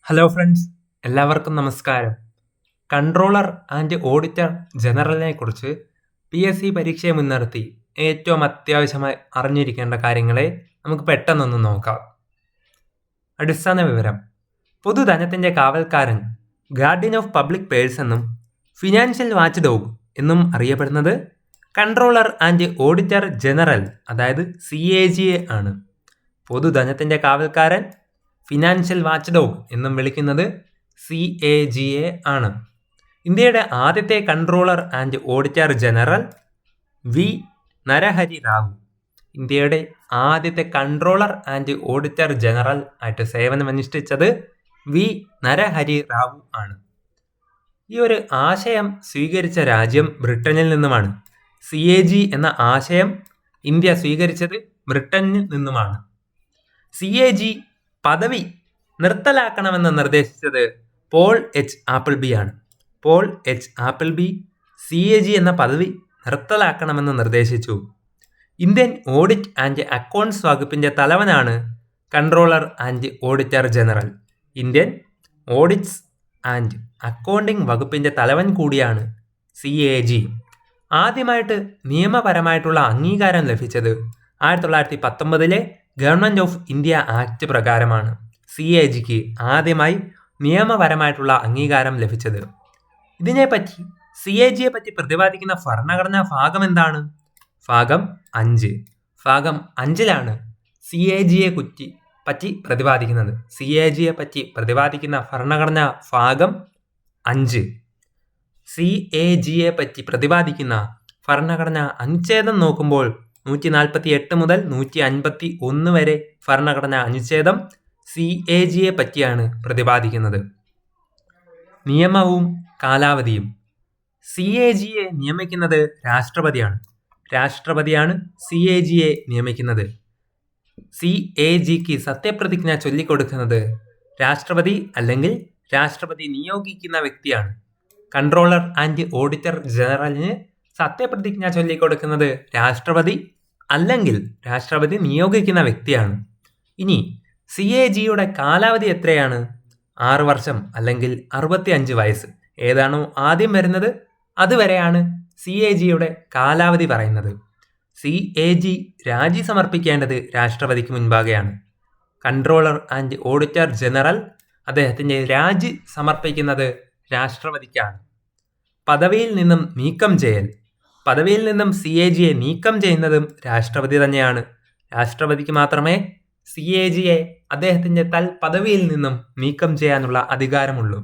Hello friends, എല്ലാവർക്കും നമസ്കാരം. Controller and auditor ജനറലിനെ കുറിച്ച് PSC പരീക്ഷയെ മുൻനിർത്തി ഏറ്റവും അത്യാവശ്യമായി അറിഞ്ഞിരിക്കേണ്ട കാര്യങ്ങളെ നമുക്ക് പെട്ടെന്നൊന്ന് നോക്കാം. അടിസ്ഥാന വിവരം: പൊതുധനത്തിന്റെ കാവൽക്കാരൻ, ഗാർഡിയൻ ഓഫ് പബ്ലിക് പേഴ്സ് എന്നും ഫിനാൻഷ്യൽ വാച്ച് ഡോഗ് എന്നും അറിയപ്പെടുന്നത് കൺട്രോളർ ആൻഡ് ഓഡിറ്റർ ജനറൽ, അതായത് CAGA ആണ്. പൊതുധനത്തിന്റെ കാവൽക്കാരൻ, ഫിനാൻഷ്യൽ വാച്ച് ഡോഗ് എന്നും വിളിക്കുന്നത് CAGA ആണ്. ഇന്ത്യയുടെ ആദ്യത്തെ controller and auditor general V Narahari Rao. ഇന്ത്യയുടെ ആദ്യത്തെ കൺട്രോളർ ആൻഡ് ഓഡിറ്റർ ജനറൽ ആയിട്ട് സേവനമനുഷ്ഠിച്ചത് വി നരഹരി റാവു ആണ്. ഈ ഒരു ആശയം സ്വീകരിച്ച രാജ്യം ബ്രിട്ടനിൽ നിന്നുമാണ്. CAG എന്ന ആശയം ഇന്ത്യ സ്വീകരിച്ചത് ബ്രിട്ടനിൽ നിന്നുമാണ്. CAG പദവി നിർത്തലാക്കണമെന്ന് നിർദ്ദേശിച്ചത് പോൾ എച്ച് ആപ്പിൾബി ആണ്. പോൾ എച്ച് ആപ്പിൾബി CAG എന്ന പദവി നിർത്തലാക്കണമെന്ന് നിർദ്ദേശിച്ചു. ഇന്ത്യൻ ഓഡിറ്റ് ആൻഡ് അക്കൗണ്ട്സ് വകുപ്പിന്റെ തലവനാണ് controller and auditor general. Indian audits and accounting വകുപ്പിന്റെ തലവൻ കൂടിയാണ് CAG. ആദ്യമായിട്ട് നിയമപരമായിട്ടുള്ള അംഗീകാരം ലഭിച്ചത് 1919 ഗവൺമെന്റ് ഓഫ് ഇന്ത്യ ആക്ട് പ്രകാരമാണ് CAGക്ക് ആദ്യമായി നിയമപരമായിട്ടുള്ള അംഗീകാരം ലഭിച്ചത്. ഇതിനെപ്പറ്റി CAGയെ പറ്റി പ്രതിപാദിക്കുന്ന ഭരണഘടനാ ഭാഗം എന്താണ്? ഭാഗം 5. ഭാഗം 5ലാണ് CAGയെ പറ്റി പ്രതിപാദിക്കുന്നത്. CAGയെ പറ്റി പ്രതിപാദിക്കുന്ന ഭരണഘടനാ ഭാഗം 5. CAGയെ പറ്റി പ്രതിപാദിക്കുന്ന ഭരണഘടനാ അനുച്ഛേദം നോക്കുമ്പോൾ 148 മുതൽ 151 വരെ ഭരണഘടനാ അനുച്ഛേദം CAGയെ പറ്റിയാണ് പ്രതിപാദിക്കുന്നത്. നിയമവും കാലാവധിയും: CAGയെ നിയമിക്കുന്നത് രാഷ്ട്രപതിയാണ്. രാഷ്ട്രപതിയാണ് CAGയെ നിയമിക്കുന്നത്. CAGക്ക് സത്യപ്രതിജ്ഞ ചൊല്ലിക്കൊടുക്കുന്നത് രാഷ്ട്രപതി അല്ലെങ്കിൽ രാഷ്ട്രപതി നിയോഗിക്കുന്ന വ്യക്തിയാണ്. കൺട്രോളർ ആൻഡ് ഓഡിറ്റർ ജനറലിന് സത്യപ്രതിജ്ഞ ചൊല്ലിക്കൊടുക്കുന്നത് രാഷ്ട്രപതി അല്ലെങ്കിൽ രാഷ്ട്രപതി നിയോഗിക്കുന്ന വ്യക്തിയാണ്. ഇനി CAGയുടെ കാലാവധി എത്രയാണ്? 6 വർഷം അല്ലെങ്കിൽ 65 വയസ്സ്. ഏതാണോ ആദ്യം വരുന്നത് അതുവരെയാണ് CAGയുടെ കാലാവധി പറയുന്നത്. CAG രാജി സമർപ്പിക്കേണ്ടത് രാഷ്ട്രപതിക്ക് മുൻപാകെയാണ്. കൺട്രോളർ ആൻഡ് ഓഡിറ്റർ ജനറൽ അദ്ദേഹത്തിന്റെ രാജി സമർപ്പിക്കുന്നത് രാഷ്ട്രപതിക്കാണ്. പദവിയിൽ നിന്നും നീക്കം ചെയ്യൽ: പദവിയിൽ നിന്നും CAGയെ നീക്കം ചെയ്യുന്നതും രാഷ്ട്രപതി തന്നെയാണ്. രാഷ്ട്രപതിക്ക് മാത്രമേ CAGയെ അദ്ദേഹത്തിന്റെ പദവിയിൽ നിന്നും നീക്കം ചെയ്യാനുള്ള അധികാരമുള്ളൂ.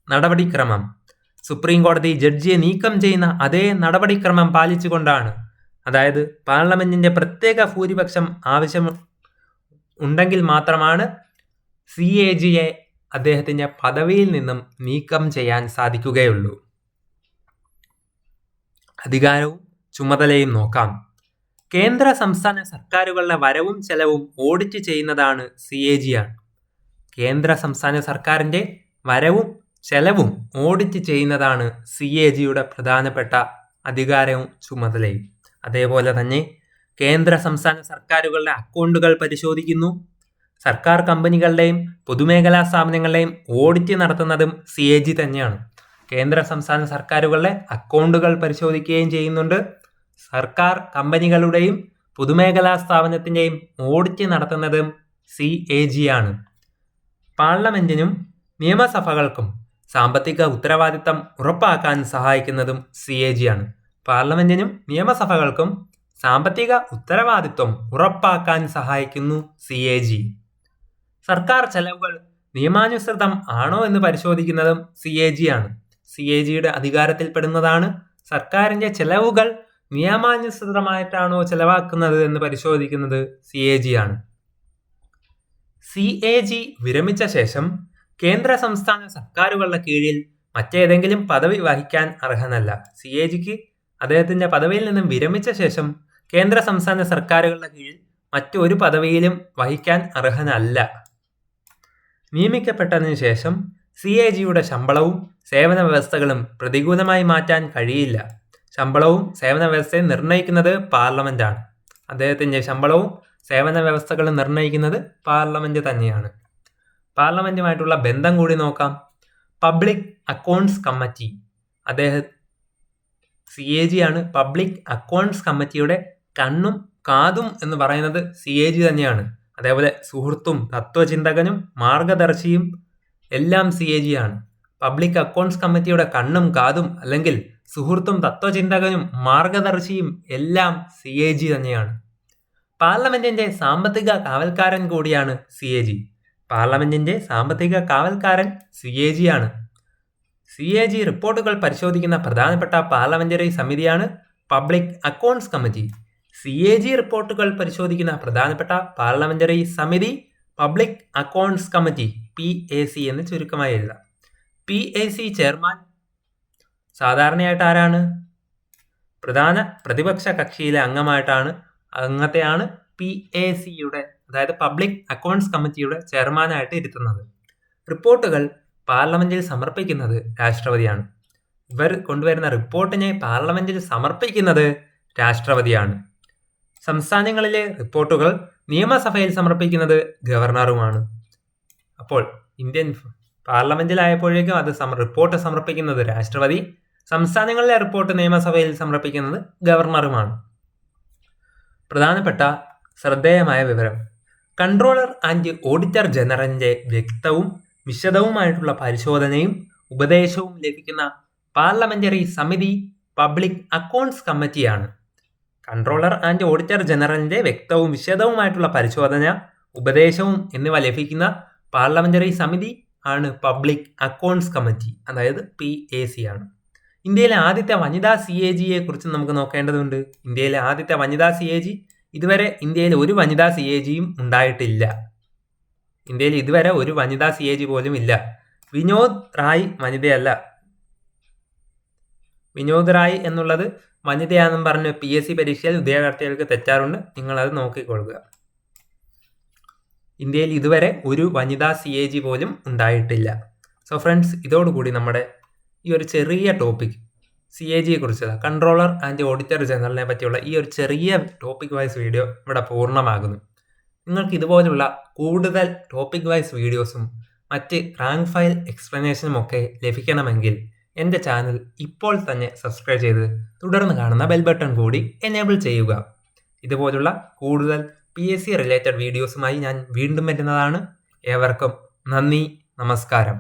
നടപടിക്രമം: സുപ്രീം കോടതി ജഡ്ജിയെ നീക്കം ചെയ്യുന്ന അതേ നടപടിക്രമം പാലിച്ചുകൊണ്ടാണ്, അതായത് പാർലമെന്റിന്റെ പ്രത്യേക ഭൂരിപക്ഷം ആവശ്യം ഉണ്ടെങ്കിൽ മാത്രമാണ് CAGയെ അദ്ദേഹത്തിന്റെ പദവിയിൽ നിന്നും നീക്കം ചെയ്യാൻ സാധിക്കുകയുള്ളൂ. അധികാരവും ചുമതലയും നോക്കാം. കേന്ദ്ര സംസ്ഥാന സർക്കാരുകളുടെ വരവും ചെലവും ഓഡിറ്റ് ചെയ്യുന്നതാണ് CAG ആണ്. കേന്ദ്ര സംസ്ഥാന സർക്കാരിന്റെ വരവും ചെലവും ഓഡിറ്റ് ചെയ്യുന്നതാണ് CAGയുടെ പ്രധാനപ്പെട്ട അധികാരവും ചുമതലയും. അതേപോലെ തന്നെ കേന്ദ്ര സംസ്ഥാന സർക്കാരുകളുടെ അക്കൗണ്ടുകൾ പരിശോധിക്കുന്നു. സർക്കാർ കമ്പനികളുടെയും പൊതുമേഖലാ സ്ഥാപനങ്ങളുടെയും ഓഡിറ്റ് നടത്തുന്നതും CAG തന്നെയാണ്. കേന്ദ്ര സംസ്ഥാന സർക്കാരുകളുടെ അക്കൗണ്ടുകൾ പരിശോധിക്കുകയും ചെയ്യുന്നുണ്ട്. സർക്കാർ കമ്പനികളുടെയും പൊതുമേഖലാ സ്ഥാപനത്തിൻ്റെയും ഓഡിറ്റ് നടത്തുന്നതും CAG ആണ്. പാർലമെന്റിനും നിയമസഭകൾക്കും സാമ്പത്തിക ഉത്തരവാദിത്തം ഉറപ്പാക്കാൻ സഹായിക്കുന്നതും CAG ആണ്. പാർലമെന്റിനും നിയമസഭകൾക്കും സാമ്പത്തിക ഉത്തരവാദിത്വം ഉറപ്പാക്കാൻ സഹായിക്കുന്നു CAG. സർക്കാർ ചെലവുകൾ നിയമാനുസൃതം ആണോ എന്ന് പരിശോധിക്കുന്നതും CAG ആണ്. CAGയുടെ അധികാരത്തിൽപ്പെടുന്നതാണ് സർക്കാരിന്റെ ചെലവുകൾ നിയമാനുസൃതമായിട്ടാണോ ചെലവാക്കുന്നത് എന്ന് പരിശോധിക്കുന്നത് CAG ആണ്. CAG വിരമിച്ച ശേഷം കേന്ദ്ര സംസ്ഥാന സർക്കാരുകളുടെ കീഴിൽ മറ്റേതെങ്കിലും പദവി വഹിക്കാൻ അർഹനല്ല. CAGക്ക് അദ്ദേഹത്തിന്റെ പദവിയിൽ നിന്നും വിരമിച്ച ശേഷം കേന്ദ്ര സംസ്ഥാന സർക്കാരുകളുടെ കീഴിൽ മറ്റൊരു പദവിയിലും വഹിക്കാൻ അർഹനല്ല. നിയമിക്കപ്പെട്ടതിനു ശേഷം CAGയുടെ ശമ്പളവും സേവന വ്യവസ്ഥകളും പ്രതികൂലമായി മാറ്റാൻ കഴിയില്ല. ശമ്പളവും സേവന വ്യവസ്ഥയും നിർണ്ണയിക്കുന്നത് പാർലമെന്റാണ്. അദ്ദേഹത്തിന്റെ ശമ്പളവും സേവന വ്യവസ്ഥകളും നിർണ്ണയിക്കുന്നത് പാർലമെന്റ് തന്നെയാണ്. പാർലമെന്റുമായിട്ടുള്ള ബന്ധം കൂടി നോക്കാം. പബ്ലിക് അക്കൗണ്ട്സ് കമ്മിറ്റി, അദ്ദേഹം CAG ആണ്. പബ്ലിക് അക്കൗണ്ട്സ് കമ്മിറ്റിയുടെ കണ്ണും കാതും എന്ന് പറയുന്നത് CAG തന്നെയാണ്. അതേപോലെ സുഹൃത്തും തത്വചിന്തകനും മാർഗദർശിയും എല്ലാം CAG ആണ്. പബ്ലിക് അക്കൗണ്ട്സ് കമ്മിറ്റിയുടെ കണ്ണും കാതും അല്ലെങ്കിൽ സുഹൃത്തും തത്വചിന്തകനും മാർഗദർശിയും എല്ലാം CAG തന്നെയാണ്. പാർലമെന്റിന്റെ സാമ്പത്തിക കാവൽക്കാരൻ കൂടിയാണ് CAG. പാർലമെന്റിന്റെ സാമ്പത്തിക കാവൽക്കാരൻ CAG ആണ്. CAG റിപ്പോർട്ടുകൾ പരിശോധിക്കുന്ന പ്രധാനപ്പെട്ട പാർലമെന്ററി സമിതിയാണ് പബ്ലിക് അക്കൗണ്ട്സ് കമ്മിറ്റി. CAG റിപ്പോർട്ടുകൾ പരിശോധിക്കുന്ന പ്രധാനപ്പെട്ട പാർലമെന്ററി സമിതി പബ്ലിക് അക്കൗണ്ട്സ് കമ്മിറ്റി, PAC എന്ന് ചുരുക്കമായി എഴുതാം. PAC ചെയർമാൻ സാധാരണയായിട്ട് ആരാണ്? പ്രധാന പ്രതിപക്ഷ കക്ഷിയിലെ അംഗത്തെയാണ് PACയുടെ, അതായത് പബ്ലിക് അക്കൗണ്ട്സ് കമ്മിറ്റിയുടെ ചെയർമാനായിട്ട് ഇരുത്തുന്നത്. റിപ്പോർട്ടുകൾ പാർലമെന്റിൽ സമർപ്പിക്കുന്നത് രാഷ്ട്രപതിയാണ്. ഇവർ കൊണ്ടുവരുന്ന റിപ്പോർട്ടിനെ പാർലമെന്റിൽ സമർപ്പിക്കുന്നത് രാഷ്ട്രപതിയാണ്. സംസ്ഥാനങ്ങളിലെ റിപ്പോർട്ടുകൾ നിയമസഭയിൽ സമർപ്പിക്കുന്നത് ഗവർണറുമാണ്. അപ്പോൾ ഇന്ത്യൻ പാർലമെന്റിലായപ്പോഴേക്കും അത് റിപ്പോർട്ട് സമർപ്പിക്കുന്നത് രാഷ്ട്രപതി, സംസ്ഥാനങ്ങളിലെ റിപ്പോർട്ട് നിയമസഭയിൽ സമർപ്പിക്കുന്നത് ഗവർണറുമാണ്. പ്രധാനപ്പെട്ട ശ്രദ്ധേയമായ വിവരം: കൺട്രോളർ ആൻഡ് ഓഡിറ്റർ ജനറലിന്റെ വ്യക്തവും വിശദവുമായിട്ടുള്ള പരിശോധനയും ഉപദേശവും ലഭിക്കുന്ന പാർലമെന്ററി സമിതി പബ്ലിക് അക്കൗണ്ട്സ് കമ്മിറ്റിയാണ്. കൺട്രോളർ ആൻഡ് ഓഡിറ്റർ ജനറലിന്റെ വ്യക്തവും വിശദവുമായിട്ടുള്ള പരിശോധന, ഉപദേശവും എന്നിവ ലഭിക്കുന്ന പാർലമെന്ററി സമിതി ആണ് പബ്ലിക് അക്കൗണ്ട്സ് കമ്മിറ്റി, അതായത് PAC ആണ്. ഇന്ത്യയിലെ ആദ്യത്തെ വനിതാ CAGയെ കുറിച്ച് നമുക്ക് നോക്കേണ്ടതുണ്ട്. ഇന്ത്യയിലെ ആദ്യത്തെ വനിതാ CAG, ഇതുവരെ ഇന്ത്യയിൽ ഒരു വനിതാ CAGയും ഉണ്ടായിട്ടില്ല. ഇന്ത്യയിൽ ഇതുവരെ ഒരു വനിതാ CAG പോലും ഇല്ല. വിനോദ് റായ് വനിതയല്ല. വിനോദ് റായ് എന്നുള്ളത് വനിതയാണെന്നും പറഞ്ഞ് PSC പരീക്ഷയിൽ ഉദ്യോഗാർത്ഥികൾക്ക് തെറ്റാറുണ്ട്. നിങ്ങളത് നോക്കിക്കൊള്ളുക. ഇന്ത്യയിൽ ഇതുവരെ ഒരു വനിതാ CAG പോലും ഉണ്ടായിട്ടില്ല. സോ ഫ്രണ്ട്സ്, ഇതോടുകൂടി നമ്മുടെ ഈ ഒരു ചെറിയ ടോപ്പിക് CAGയെ കുറിച്ചുള്ള, കൺട്രോളർ ആൻഡ് ഓഡിറ്റർ ജനറലിനെ പറ്റിയുള്ള ഈ ഒരു ചെറിയ ടോപ്പിക് വൈസ് വീഡിയോ ഇവിടെ പൂർണ്ണമാകുന്നു. നിങ്ങൾക്ക് ഇതുപോലുള്ള കൂടുതൽ ടോപ്പിക് വൈസ് വീഡിയോസും മറ്റ് റാങ്ക് ഫയൽ എക്സ്പ്ലനേഷനും ഒക്കെ ലഭിക്കണമെങ്കിൽ എൻ്റെ ചാനൽ ഇപ്പോൾ തന്നെ സബ്സ്ക്രൈബ് ചെയ്ത് തുടർന്ന് കാണുന്ന ബെൽ ബട്ടൺ കൂടി എനേബിൾ ചെയ്യുക. ഇതുപോലുള്ള കൂടുതൽ PSC റിലേറ്റഡ് വീഡിയോസുമായി ഞാൻ വീണ്ടും വരുന്നതാണ്. ഏവർക്കും നന്ദി, നമസ്കാരം.